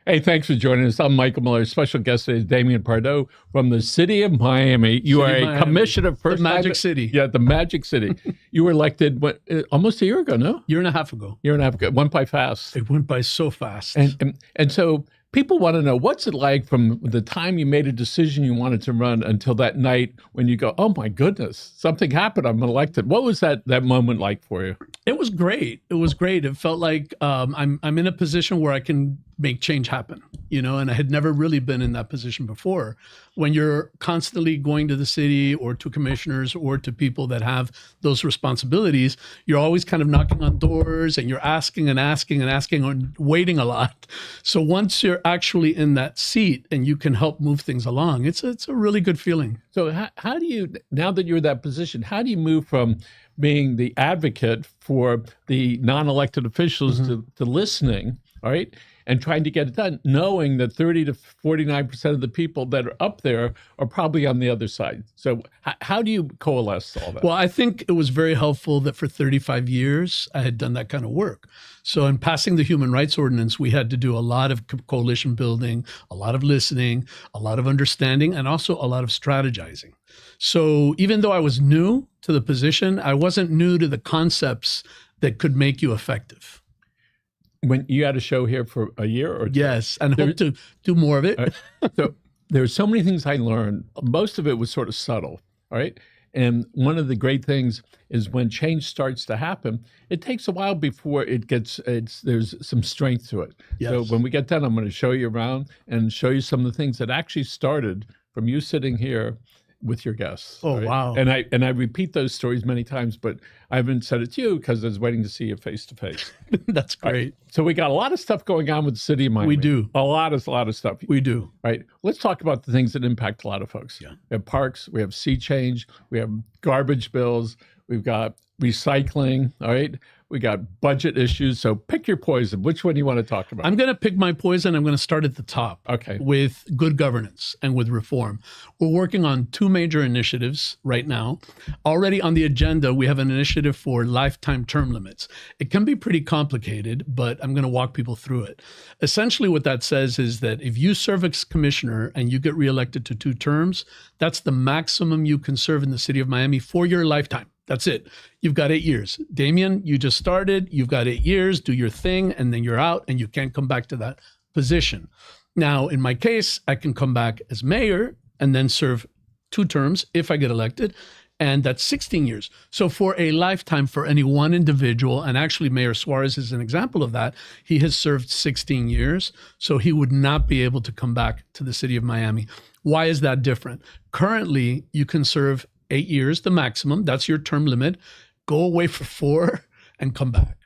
Hey, thanks for joining us. I'm Michael Miller. Special guest today is Damian Pardo from the city of Miami. You are a commissioner, first the Magic time, City. Yeah, the Magic City. You were elected almost a year ago, no? Year and a half ago. Year and a half ago. It went by fast. It went by so fast. And so people want to know, what's it like from the time you made a decision you wanted to run until that night when you go, oh my goodness, something happened, I'm elected. What was that moment like for you? It was great. It was great. It felt like I'm in a position where I can make change happen, and I had never really been in that position before. When you're constantly going to the city or to commissioners or to people that have those responsibilities, you're always kind of knocking on doors and you're asking and asking and asking and waiting a lot. So once you're actually in that seat and you can help move things along, it's a really good feeling. So how do you, now that you're in that position, how do you move from being the advocate for the non-elected officials to listening, all right, and trying to get it done, knowing that 30 to 49% of the people that are up there are probably on the other side? So how do you coalesce all that? Well, I think it was very helpful that for 35 years I had done that kind of work. So in passing the Human Rights Ordinance, we had to do a lot of coalition building, a lot of listening, a lot of understanding, and also a lot of strategizing. So even though I was new to the position, I wasn't new to the concepts that could make you effective. When you had a show here for a year or two? Yes, and hope to do more of it. So there's so many things I learned. Most of it was sort of subtle, all right? And one of the great things is when change starts to happen, it takes a while before there's some strength to it. Yes. So when we get done, I'm going to show you around and show you some of the things that actually started from you sitting here with your guests. Oh, right? wow. And I repeat those stories many times, but I haven't said it to you because I was waiting to see you face to face. That's great. Right. So we got a lot of stuff going on with the city of Miami. We do. A lot of stuff. We do. Right. Let's talk about the things that impact a lot of folks. Yeah. We have parks, we have sea change, we have garbage bills, we've got recycling, all right? We got budget issues. So pick your poison. Which one do you want to talk about? I'm going to pick my poison. I'm going to start at the top. Okay. With good governance and with reform. We're working on two major initiatives right now. Already on the agenda, we have an initiative for lifetime term limits. It can be pretty complicated, but I'm going to walk people through it. Essentially, what that says is that if you serve as commissioner and you get reelected to 2 terms, that's the maximum you can serve in the city of Miami for your lifetime. That's it. You've got 8 years. Damian, you just started. You've got 8 years. Do your thing, and then you're out, and you can't come back to that position. Now, in my case, I can come back as mayor and then serve 2 terms if I get elected, and that's 16 years. So for a lifetime for any one individual, and actually Mayor Suarez is an example of that, he has served 16 years, so he would not be able to come back to the city of Miami. Why is that different? Currently, you can serve 8 years, the maximum. That's your term limit. Go away for 4 and come back.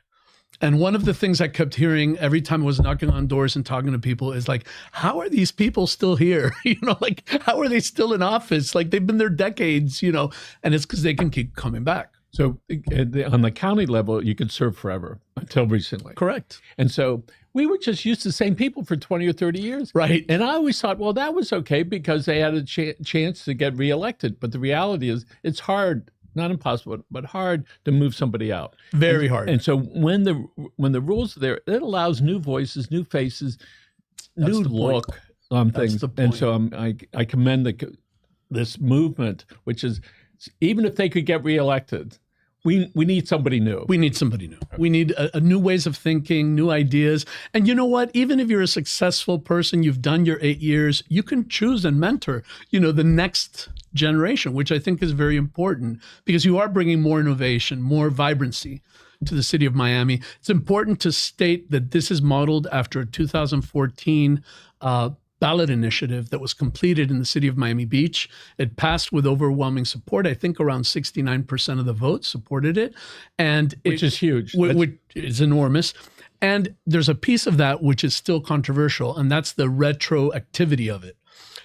And one of the things I kept hearing every time I was knocking on doors and talking to people is like, how are these people still here? Like, how are they still in office? Like, they've been there decades, and it's because they can keep coming back. So on the county level, you could serve forever until recently. Correct. And so we were just used to the same people for 20 or 30 years. Right. And I always thought, well, that was okay because they had a chance to get reelected. But the reality is it's hard, not impossible, but hard to move somebody out. Very hard. And so when the rules are there, it allows new voices, new faces, new look on things. And so I commend this movement, which is, even if they could get reelected, we need somebody new. We need somebody new. We need a new ways of thinking, new ideas. And you know what? Even if you're a successful person, you've done your 8 years, you can choose and mentor, the next generation, which I think is very important because you are bringing more innovation, more vibrancy to the city of Miami. It's important to state that this is modeled after a 2014 ballot initiative that was completed in the city of Miami Beach. It passed with overwhelming support. I think around 69% of the vote supported it. Which is huge. Which is enormous. And there's a piece of that which is still controversial, and that's the retroactivity of it.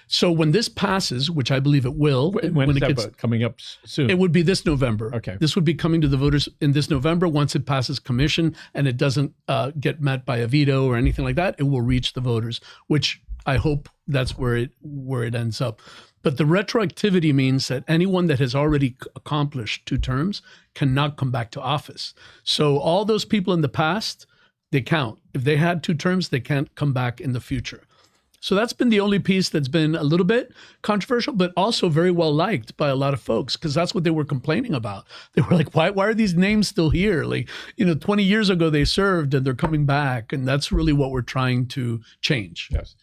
So when this passes, which I believe it will, when is that vote coming up soon? It would be this November. Okay. This would be coming to the voters in this November. Once it passes commission and it doesn't get met by a veto or anything like that, it will reach the voters, which I hope that's where it ends up. But the retroactivity means that anyone that has already accomplished 2 terms cannot come back to office. So all those people in the past, they count. If they had 2 terms, they can't come back in the future. So that's been the only piece that's been a little bit controversial, but also very well liked by a lot of folks, because that's what they were complaining about. They were like, why are these names still here? Like, 20 years ago they served and they're coming back. And that's really what we're trying to change. Yes.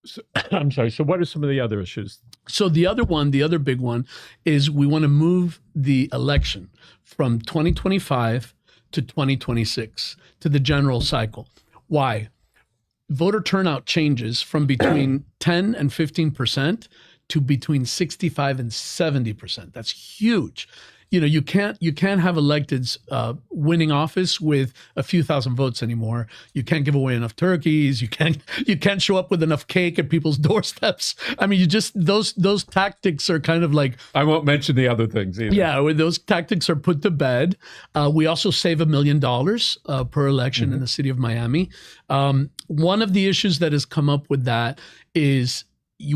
So, I'm sorry. So what are some of the other issues? So the other big one is we want to move the election from 2025 to 2026 to the general cycle. Why? Voter turnout changes from between 10 and 15% to between 65 and 70%. That's huge. You can't have electeds winning office with a few thousand votes anymore. You can't give away enough turkeys. You can't show up with enough cake at people's doorsteps. I mean, those tactics are kind of like, I won't mention the other things either. Yeah, those tactics are put to bed. We also save $1 million per election in the city of Miami. One of the issues that has come up with that is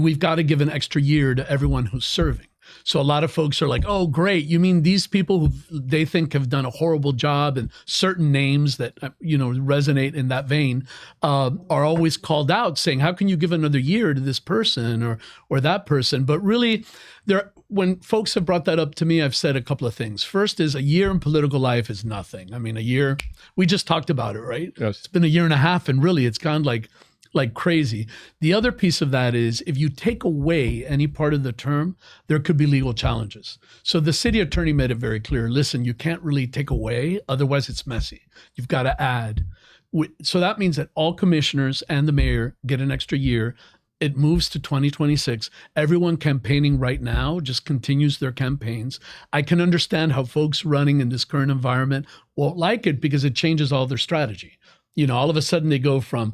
we've got to give an extra year to everyone who's serving. So a lot of folks are like, oh, great. You mean these people who they think have done a horrible job, and certain names that, resonate in that vein are always called out saying, how can you give another year to this person or that person? But really, when folks have brought that up to me, I've said a couple of things. First is, a year in political life is nothing. I mean, a year, we just talked about it, right? Yes. It's been a year and a half, and really it's gone like crazy. The other piece of that is, if you take away any part of the term, there could be legal challenges. So the city attorney made it very clear, listen, you can't really take away, otherwise it's messy. You've got to add. So that means that all commissioners and the mayor get an extra year. It moves to 2026. Everyone campaigning right now just continues their campaigns. I can understand how folks running in this current environment won't like it, because it changes all their strategy. All of a sudden they go from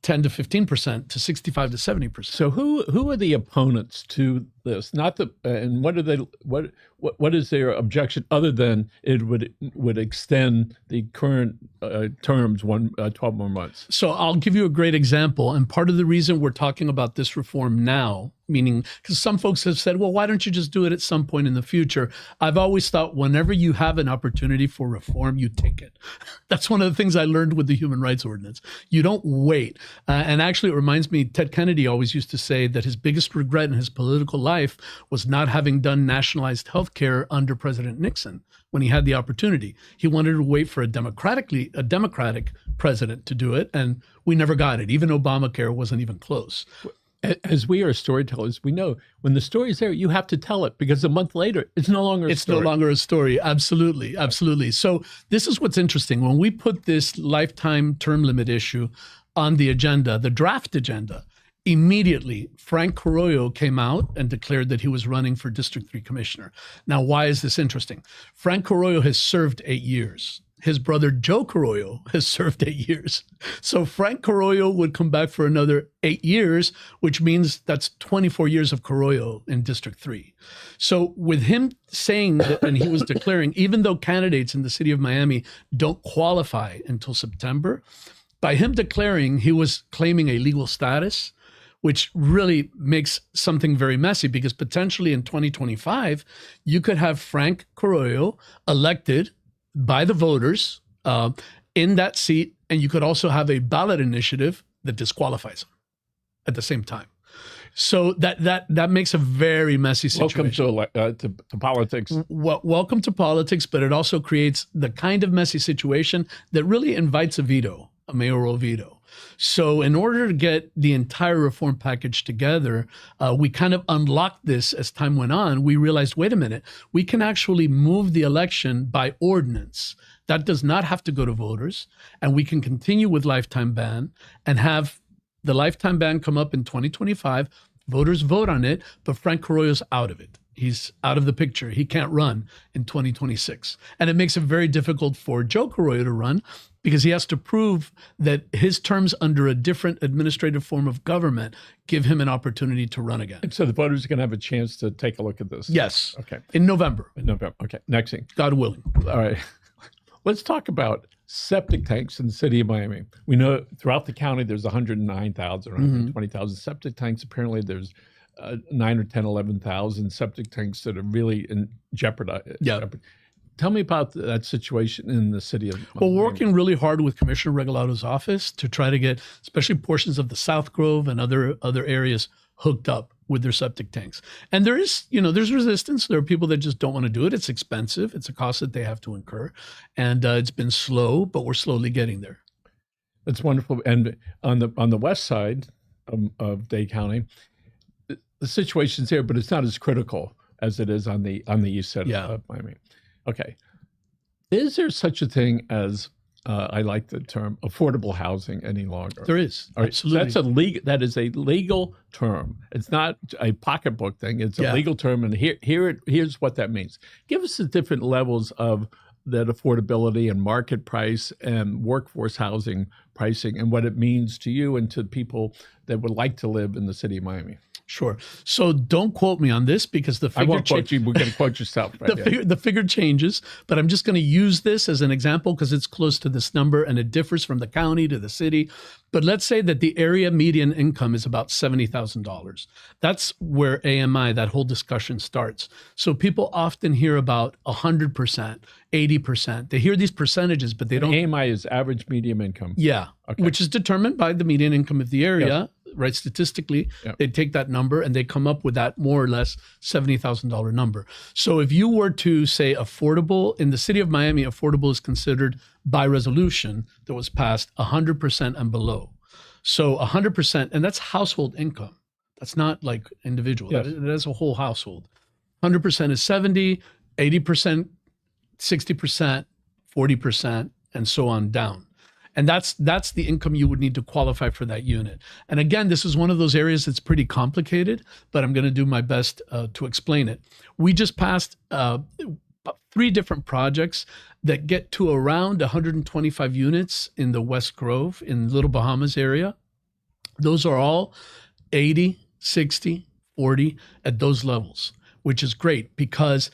10 to 15% to 65 to 70%. So who are the opponents to this? Not the and what are they? What is their objection, other than it would extend the current terms 12 more months? So I'll give you a great example. And part of the reason we're talking about this reform now, meaning, because some folks have said, well, why don't you just do it at some point in the future? I've always thought, whenever you have an opportunity for reform, you take it. That's one of the things I learned with the Human Rights Ordinance. You don't wait. And actually, it reminds me, Ted Kennedy always used to say that his biggest regret in his political life was not having done nationalized health care under President Nixon when he had the opportunity. He wanted to wait for a Democratic president to do it, and we never got it. Even Obamacare wasn't even close. As we are storytellers, we know when the story's there, you have to tell it, because a month later, it's no longer a story. It's no longer a story. Absolutely. Absolutely. So this is what's interesting. When we put this lifetime term limit issue on the agenda, the draft agenda, immediately Frank Carollo came out and declared that he was running for District 3 Commissioner. Now, why is this interesting? Frank Carollo has served 8 years. His brother Joe Carollo has served 8 years. So Frank Carollo would come back for another 8 years, which means that's 24 years of Carollo in District 3. So with him saying that, and he was declaring, even though candidates in the city of Miami don't qualify until September, by him declaring, he was claiming a legal status, which really makes something very messy, because potentially in 2025, you could have Frank Carollo elected by the voters in that seat, and you could also have a ballot initiative that disqualifies him at the same time. So that makes a very messy situation. Welcome to politics. Welcome to politics, but it also creates the kind of messy situation that really invites a veto, a mayoral veto. So in order to get the entire reform package together, we kind of unlocked this as time went on. We realized, wait a minute, we can actually move the election by ordinance. That does not have to go to voters, and we can continue with lifetime ban and have the lifetime ban come up in 2025. Voters vote on it, but Frank Carollo's out of it. He's out of the picture. He can't run in 2026. And it makes it very difficult for Joe Carollo to run, because he has to prove that his terms under a different administrative form of government give him an opportunity to run again. And so the voters are going to have a chance to take a look at this? Yes. Okay. In November. Okay. Next thing. God willing. All right. Let's talk about septic tanks in the city of Miami. We know throughout the county, there's 109,000 or 120,000 septic tanks. Apparently there's 9 or 10, 11,000 septic tanks that are really in jeopardy. Yeah. tell me about that situation in the city of Well, Miami. we're working really hard with Commissioner Regalado's office to try to get, especially portions of the South Grove and other areas, hooked up with their septic tanks. And there is, there's resistance. There are people that just don't want to do it. It's expensive. It's a cost that they have to incur. And it's been slow, but we're slowly getting there. That's wonderful. And on the west side of Dade County, the situation's there, but it's not as critical as it is on the east side of Miami. Okay. Is there such a thing as I like the term affordable housing any longer? There is. All right. Absolutely. So that is a legal term. It's not a pocketbook thing. It's a legal term, and here's what that means. Give us the different levels of that affordability and market price and workforce housing pricing and what it means to you and to people that would like to live in the city of Miami. Sure. So don't quote me on this because the figure I won't quote you. We're going to quote yourself. Right? The figure changes, but I'm just going to use this as an example because it's close to this number and it differs from the county to the city. But let's say that the area median income is about $70,000. That's where AMI, that whole discussion starts. So people often hear about 100%, 80%. They hear these percentages, but they don't. AMI is average median income. Yeah, okay. Which is determined by the median income of the area. Yes. Right, statistically, they take that number and they come up with that more or less $70,000 number. So if you were to say affordable, in the city of Miami, affordable is considered by resolution that was passed 100% and below. So 100%, and that's household income. That's not like individual. Yes. That is a whole household. 100% is 70, 80%, 60%, 40%, and so on down. And that's the income you would need to qualify for that unit. And again, this is one of those areas that's pretty complicated, but I'm going to do my best to explain it. We just passed 3 different projects that get to around 125 units in the West Grove, in Little Bahamas area. Those are all 80, 60, 40 at those levels, which is great because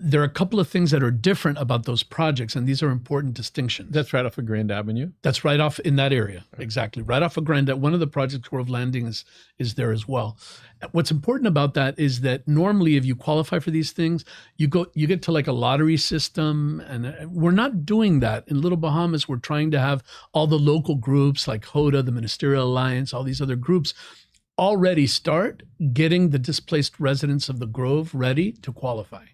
there are a couple of things that are different about those projects, and these are important distinctions. That's right off of Grand Avenue? That's right off in that area, exactly. Right off of Grand. One of the projects, Grove Landing, is there as well. What's important about that is that normally if you qualify for these things, you get to like a lottery system, and we're not doing that. In Little Bahamas, we're trying to have all the local groups like HODA, the Ministerial Alliance, all these other groups already start getting the displaced residents of the Grove ready to qualify.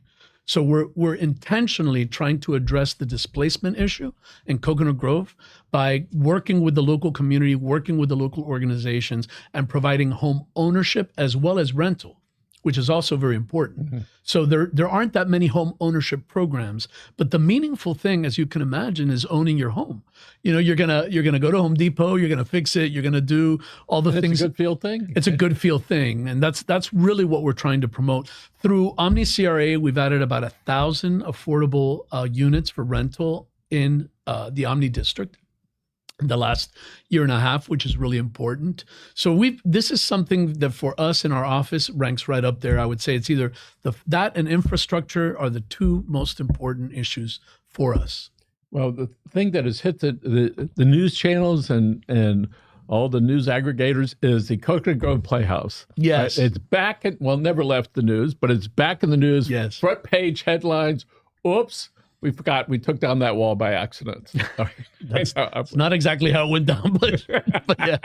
So we're intentionally trying to address the displacement issue in Coconut Grove by working with the local community, working with the local organizations, and providing home ownership as well as rental, which is also very important. Mm-hmm. So there aren't that many home ownership programs, but the meaningful thing, as you can imagine, is owning your home. You're gonna go to Home Depot, you're gonna fix it, you're gonna do all the things. It's a good feel thing. It's a good feel thing, and that's really what we're trying to promote through Omni CRA. We've added about 1,000 affordable units for rental in the Omni district in the last year and a half, which is really important. So this is something that for us in our office ranks right up there. I would say it's either that and infrastructure are the 2 most important issues for us. Well, the thing that has hit the news channels and all the news aggregators is the Coconut Grove Playhouse. Yes. It's back never left the news, but it's back in the news. Yes. Front page headlines. Oops. We forgot we took down that wall by accident. That's not exactly how it went down, but yeah.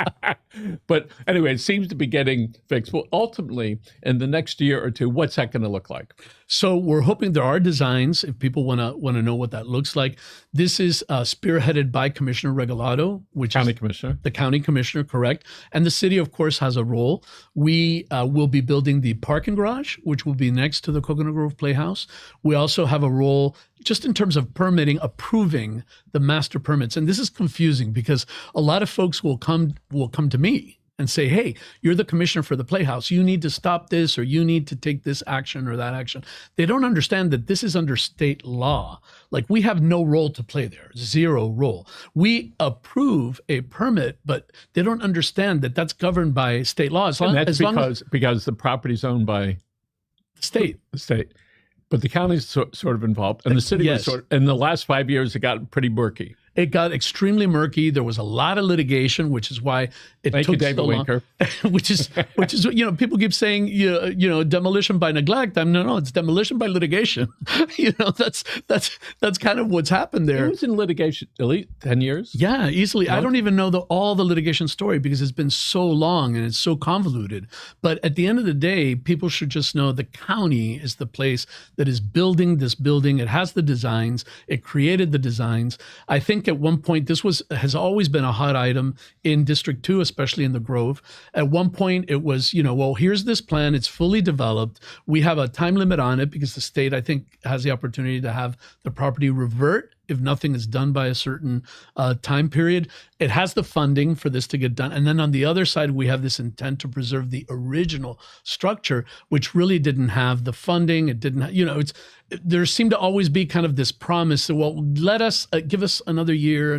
But anyway, it seems to be getting fixed. Well, ultimately, in the next year or 2, what's that going to look like? So we're hoping there are designs if people want to know what that looks like. This is spearheaded by Commissioner Regalado, which is the county commissioner, correct? And the city, of course, has a role. We will be building the parking garage, which will be next to the Coconut Grove Playhouse. We also have a role just in terms of permitting, approving the master permits. And this is confusing because a lot of folks will come to me and say, hey, you're the commissioner for the Playhouse. You need to stop this, or you need to take this action or that action. They don't understand that this is under state law. Like, we have no role to play there, 0 role. We approve a permit, but they don't understand that that's governed by state law. And that's because the property's owned by the state. The state. But the county's sort of involved, and the city was in the last 5 years, it got pretty murky. It got extremely murky. There was a lot of litigation, which is why it Thank you, took David so long. Winker. which is people keep saying demolition by neglect. No, it's demolition by litigation. That's kind of what's happened there. It was in litigation at least 10 years. Yeah, easily. I don't even know all the litigation story because it's been so long and it's so convoluted. But at the end of the day, people should just know the county is the place that is building this building. It has the designs. It created the designs. I think at one point this has always been a hot item in District 2, especially in the Grove. At one point it was, well, here's this plan. It's fully developed. We have a time limit on it because the state, I think, has the opportunity to have the property revert if nothing is done by a certain time period. It has the funding for this to get done. And then on the other side, we have this intent to preserve the original structure, which really didn't have the funding. It didn't, there seemed to always be kind of this promise that, well, let us give us another year.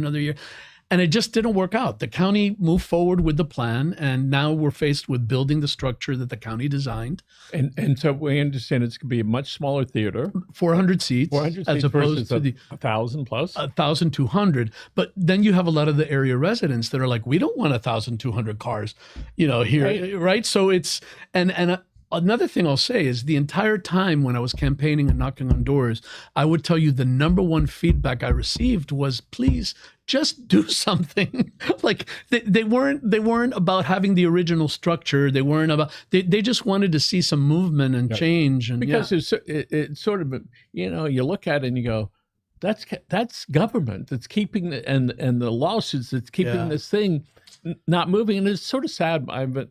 And it just didn't work out. The county moved forward with the plan, and now we're faced with building the structure that the county designed. And so we understand it's going to be a much smaller theater. 400 seats, 400 seats as opposed to the 1,000 plus. 1,200. But then you have a lot of the area residents that are like, we don't want 1,200 cars, here, right? So it's, and another thing I'll say is the entire time when I was campaigning and knocking on doors, I would tell you the number one feedback I received was, please just do something. Like they weren't about having the original structure. They weren't about, they just wanted to see some movement and change. And because it's sort of, you look at it and you go, that's government that's keeping and the lawsuits that's keeping this thing not moving. And it's sort of sad. A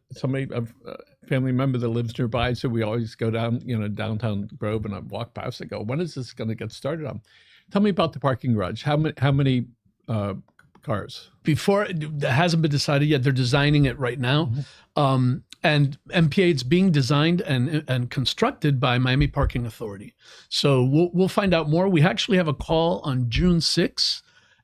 family member that lives nearby, so we always go down, downtown Grove, and I walk past and go, when is this going to get started on? Tell me about the parking garage. How many cars? Before, it hasn't been decided yet. They're designing it right now. And MPA, it's being designed and constructed by Miami Parking Authority. So we'll find out more. We actually have a call on June 6th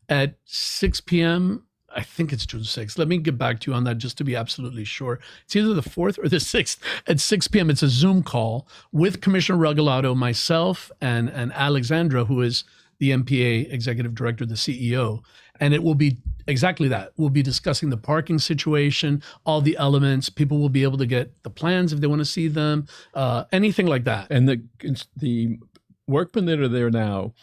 at 6 p.m. I think it's June 6th. Let me get back to you on that just to be absolutely sure. It's either the 4th or the 6th at 6 p.m. It's a Zoom call with Commissioner Regalado, myself, and Alexandra, who is the MPA Executive Director, the CEO. And it will be exactly that. We'll be discussing the parking situation, all the elements. People will be able to get the plans if they want to see them, anything like that. And the workmen that are there now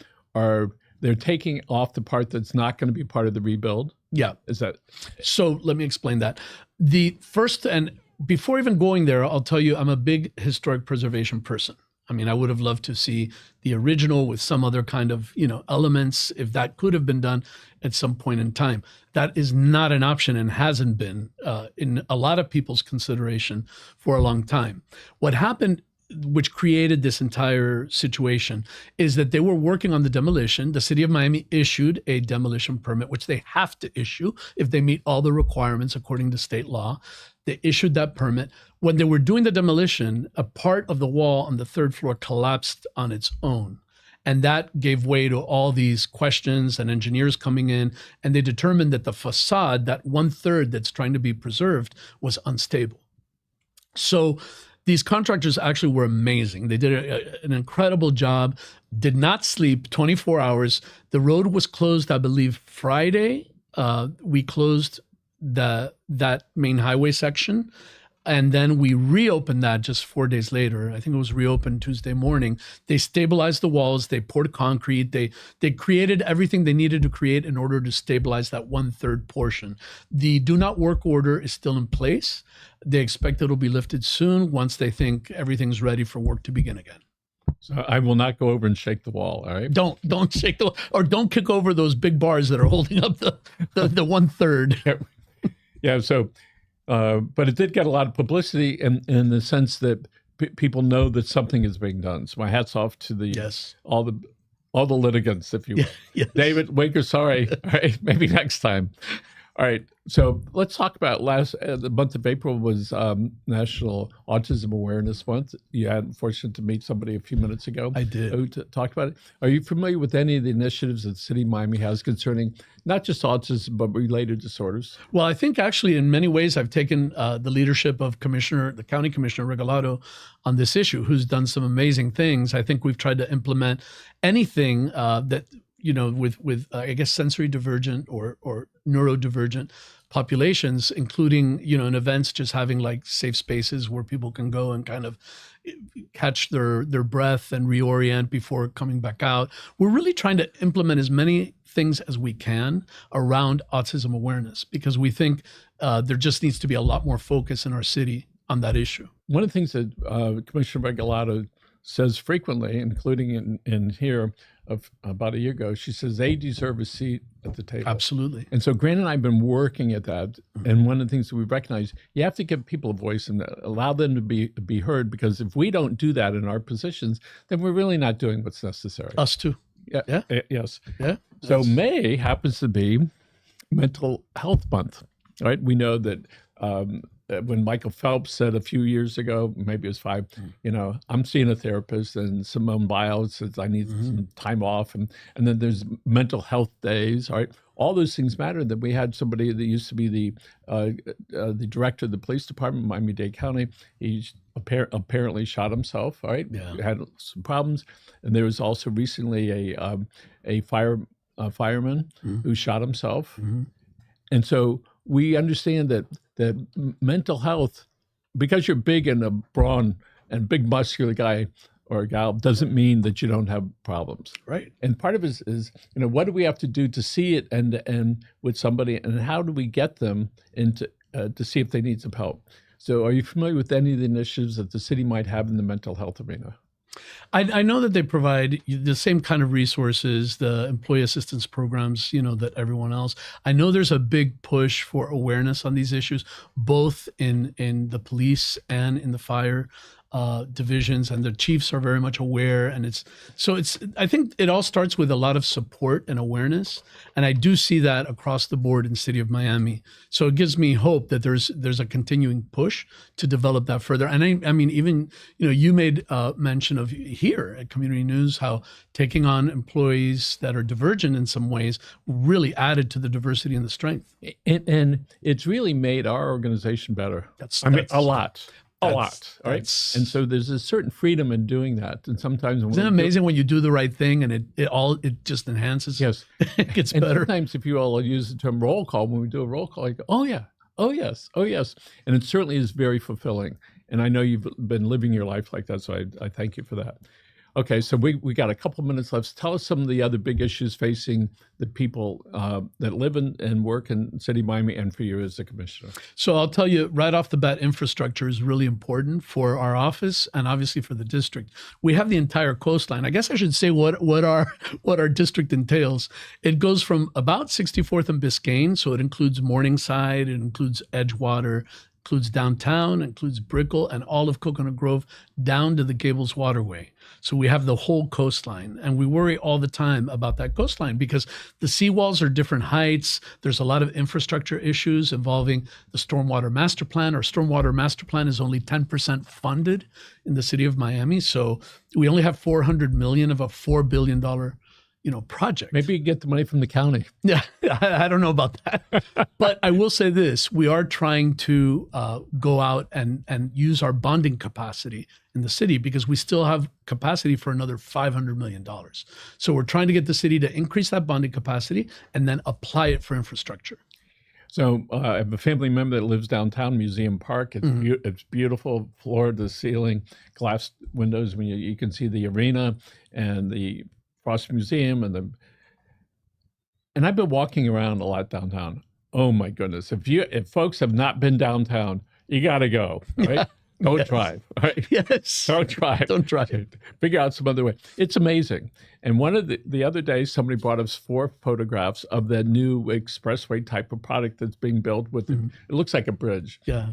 they're taking off the part that's not going to be part of the rebuild. Yeah. Is that? So let me explain that. The first, and before even going there, I'll tell you, I'm a big historic preservation person. I mean, I would have loved to see the original with some other kind of, elements, if that could have been done at some point in time. That is not an option and hasn't been in a lot of people's consideration for a long time. What happened, which created this entire situation, is that they were working on the demolition. The city of Miami issued a demolition permit, which they have to issue if they meet all the requirements according to state law. They issued that permit. When they were doing the demolition, a part of the wall on the third floor collapsed on its own. And that gave way to all these questions and engineers coming in, and they determined that the facade, that 1/3 that's trying to be preserved, was unstable. So these contractors actually were amazing. They did an incredible job, did not sleep 24 hours. The road was closed, I believe, Friday. We closed that main highway section. And then we reopened that just 4 days later. I think it was reopened Tuesday morning. They stabilized the walls. They poured concrete. They created everything they needed to create in order to stabilize that 1/3 portion. The do not work order is still in place. They expect it'll be lifted soon once they think everything's ready for work to begin again. So I will not go over and shake the wall. All right. Don't shake the wall, or don't kick over those big bars that are holding up the 1/3. Yeah. So. But it did get a lot of publicity in the sense that people know that something is being done. So my hat's off to all the litigants, if you will. Yes. David Winker, sorry. All right, maybe next time. All right. So let's talk about the month of April was National Autism Awareness Month. You had fortunate to meet somebody a few minutes ago. I did. Who talked about it. Are you familiar with any of the initiatives that the City of Miami has concerning not just autism, but related disorders? Well, I think actually in many ways I've taken the leadership of the County Commissioner Regalado on this issue, who's done some amazing things. I think we've tried to implement anything that with I guess sensory divergent or neurodivergent populations, including in events, just having like safe spaces where people can go and kind of catch their breath and reorient before coming back out. We're really trying to implement as many things as we can around autism awareness, because we think there just needs to be a lot more focus in our city on that issue. One of the things that Commissioner Regalado says frequently, including in here about a year ago, she says they deserve a seat at the table. Absolutely. And so Grant and I have been working at that. And one of the things that we recognize, you have to give people a voice and allow them to be heard, because if we don't do that in our positions, then we're really not doing what's necessary. Us too. Yeah. Yes. Yeah. So May happens to be Mental Health Month, right? We know that when Michael Phelps said a few years ago, maybe it was 5, I'm seeing a therapist, and Simone Biles says I need some time off. And then there's mental health days, right? All those things matter. That we had somebody that used to be the director of the police department in Miami-Dade County. He apparently shot himself, right? Yeah. Had some problems. And there was also recently a fireman who shot himself. And so we understand that mental health, because you're big and a brawn and big muscular guy or a gal, doesn't mean that you don't have problems. Right. And part of it is, what do we have to do to see it and with somebody, and how do we get them into to see if they need some help? So are you familiar with any of the initiatives that the city might have in the mental health arena? I know that they provide the same kind of resources, the employee assistance programs, that everyone else. I know there's a big push for awareness on these issues, both in the police and in the fire divisions, and the chiefs are very much aware. And I think it all starts with a lot of support and awareness. And I do see that across the board in the city of Miami. So it gives me hope that there's a continuing push to develop that further. And I mean, even, you made mention of here at Community News, how taking on employees that are divergent in some ways really added to the diversity and the strength. And it's really made our organization better. A lot. A lot, right? And so there's a certain freedom in doing that. And sometimes isn't it amazing when you do the right thing and it just enhances? Yes, it gets better. Sometimes if you all use the term roll call, when we do a roll call, you go, oh yeah, oh yes, oh yes, and it certainly is very fulfilling. And I know you've been living your life like that, so I thank you for that. Okay, so we got a couple minutes left. Tell us some of the other big issues facing the people that live and work in City of Miami, and for you as the commissioner. So I'll tell you right off the bat, infrastructure is really important for our office and obviously for the district. We have the entire coastline. I guess I should say what our district entails. It goes from about 64th and Biscayne, so it includes Morningside, it includes Edgewater, includes downtown, includes Brickell, and all of Coconut Grove down to the Gables Waterway. So we have the whole coastline, and we worry all the time about that coastline because the seawalls are different heights. There's a lot of infrastructure issues involving the Stormwater Master Plan. Our Stormwater Master Plan is only 10% funded in the city of Miami. So we only have $400 million of a $4 billion project. Maybe you get the money from the county. Yeah, I don't know about that. But I will say this, we are trying to go out and use our bonding capacity in the city because we still have capacity for another $500 million. So we're trying to get the city to increase that bonding capacity and then apply it for infrastructure. So I have a family member that lives downtown Museum Park. It's it's beautiful, floor to ceiling, glass windows. When you can see the arena and the Frost Museum and I've been walking around a lot downtown. Oh my goodness! If folks have not been downtown, you got to go. Right? Don't drive. Right? Yes. Don't drive. Don't drive. Figure out some other way. It's amazing. And one of the other day, somebody brought us 4 photographs of the new expressway type of product that's being built with it looks like a bridge. Yeah.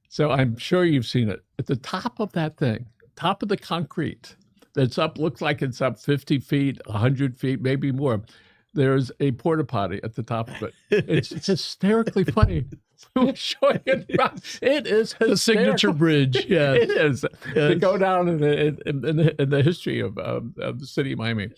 So I'm sure you've seen it. At the top of that thing, top of the concrete, that's up, looks like it's up 50 feet, 100 feet, maybe more. There's a porta potty at the top of it. It's hysterically funny. It is hysterical. The signature bridge. Yeah, it is. Yes. To go down in the history of the city of Miami.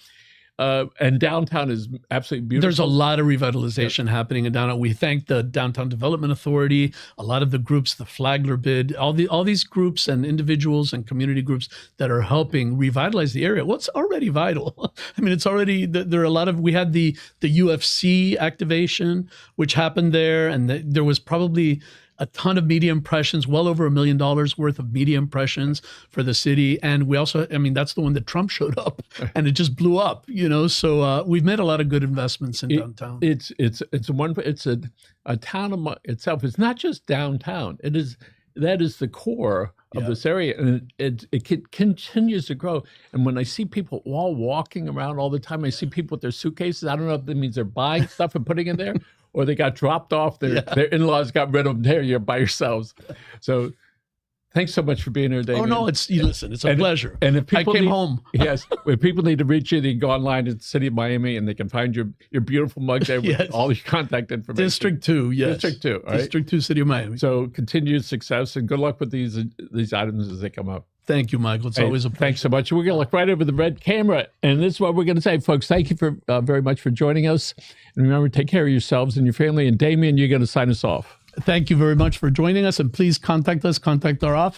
And downtown is absolutely beautiful. There's a lot of revitalization happening in downtown. We thank the Downtown Development Authority, a lot of the groups, the Flagler bid, all these groups and individuals and community groups that are helping revitalize the area. Well, it's already vital. I mean, it's already, there are a lot of, we had the UFC activation, which happened there, and there was probably a ton of media impressions, well over $1 million worth of media impressions for the city. And we also, I mean, that's the one that Trump showed up and it just blew up, you know? So we've made a lot of good investments in downtown. It's a town itself. It's not just downtown. That is the core of this area, and it continues to grow. And when I see people all walking around all the time, I see people with their suitcases. I don't know if that means they're buying stuff and putting in there, or they got dropped off. Their in-laws got rid of them. There, you're by yourselves. So thanks so much for being here, Damian. Oh, no, it's a pleasure. And if people I came home. Yes, if people need to reach you, they can go online at the City of Miami and they can find your beautiful mug there with all your contact information. District 2, yes. District 2, all right? District 2, City of Miami. So continued success and good luck with these items as they come up. Thank you, Michael. It's always a pleasure. Thanks so much. We're going to look right over the red camera. And this is what we're going to say, folks. Thank you for very much for joining us. And remember, take care of yourselves and your family. And Damian, you're going to sign us off. Thank you very much for joining us. And please contact us, contact our office.